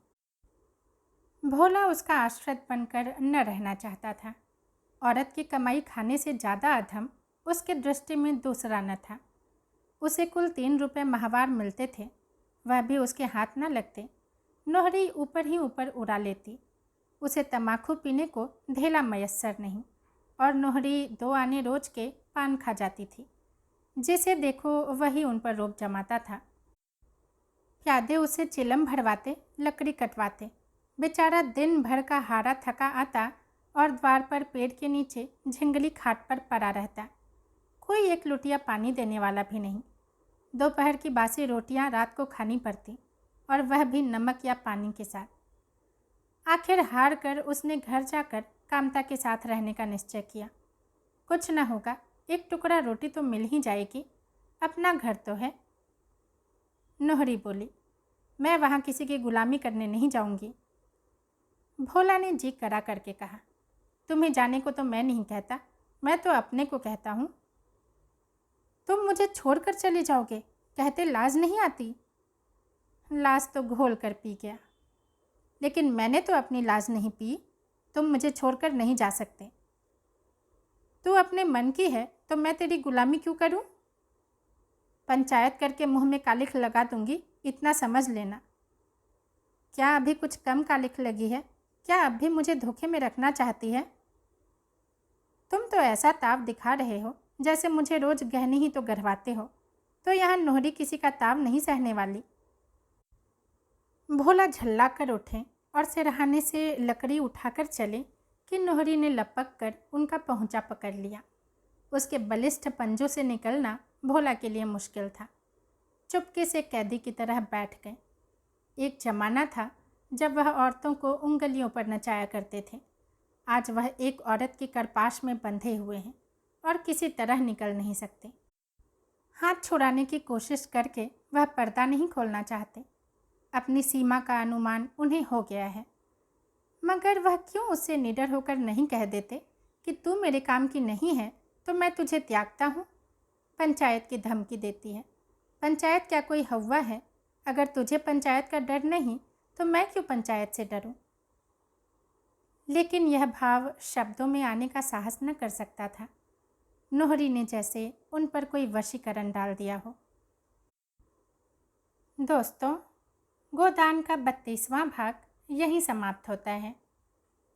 भोला उसका आश्रित बनकर न रहना चाहता था। औरत की कमाई खाने से ज़्यादा अधम उसके दृष्टि में दूसरा न था। उसे कुल 3 रुपये माहवार मिलते थे, वह भी उसके हाथ न लगते। नोहरी ऊपर ही ऊपर उड़ा लेती। उसे तम्बाकू पीने को धेला मयस्सर नहीं, और नोहरी 2 आने रोज के पान खा जाती थी। जिसे देखो वही उन पर रोक जमाता था। प्यादे उसे चिलम भरवाते, लकड़ी कटवाते। बेचारा दिन भर का हारा थका आता और द्वार पर पेड़ के नीचे झिंगली खाट पर पड़ा रहता। कोई एक लुटिया पानी देने वाला भी नहीं। दोपहर की बासी रोटियां रात को खानी पड़ती, और वह भी नमक या पानी के साथ। आखिर हार कर उसने घर जाकर कामता के साथ रहने का निश्चय किया। कुछ न होगा, एक टुकड़ा रोटी तो मिल ही जाएगी, अपना घर तो है। नोहरी बोली, मैं वहाँ किसी की गुलामी करने नहीं जाऊंगी। भोला ने जी करा करके कहा, तुम्हें जाने को तो मैं नहीं कहता, मैं तो अपने को कहता हूँ। तुम मुझे छोड़कर चले जाओगे, कहते लाज नहीं आती? लाज तो घोल कर पी गया, लेकिन मैंने तो अपनी लाज नहीं पी। तुम मुझे छोड़कर नहीं जा सकते। तू अपने मन की है तो मैं तेरी गुलामी क्यों करूं? पंचायत करके मुंह में कालिख लगा दूंगी, इतना समझ लेना। क्या अभी कुछ कम कालिख लगी है? क्या अब भी मुझे धोखे में रखना चाहती है? तुम तो ऐसा ताव दिखा रहे हो जैसे मुझे रोज गहनी ही तो गढ़वाते हो, तो यहाँ नोहरी किसी का ताव नहीं सहने वाली। भोला झल्ला कर उठे और सिरहाने से लकड़ी उठाकर चले कि नोहरी ने लपक कर उनका पहुंचा पकड़ लिया। उसके बलिष्ठ पंजों से निकलना भोला के लिए मुश्किल था। चुपके से कैदी की तरह बैठ गए। एक जमाना था जब वह औरतों को उंगलियों पर नचाया करते थे। आज वह एक औरत की करपाश में बंधे हुए हैं और किसी तरह निकल नहीं सकते। हाथ छुड़ाने की कोशिश करके वह पर्दा नहीं खोलना चाहते। अपनी सीमा का अनुमान उन्हें हो गया है, मगर वह क्यों उससे निडर होकर नहीं कह देते कि तू मेरे काम की नहीं है तो मैं तुझे त्यागता हूँ। पंचायत की धमकी देती है। पंचायत क्या कोई हव्वा है? अगर तुझे पंचायत का डर नहीं तो मैं क्यों पंचायत से डरूं? लेकिन यह भाव शब्दों में आने का साहस न कर सकता था। नोहरी ने जैसे उन पर कोई वशीकरण डाल दिया हो। दोस्तों, गोदान का 32वां भाग यहीं समाप्त होता है।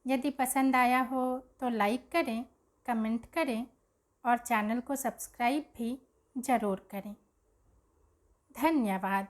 यदि पसंद आया हो तो लाइक करें, कमेंट करें और चैनल को सब्सक्राइब भी ज़रूर करें। धन्यवाद।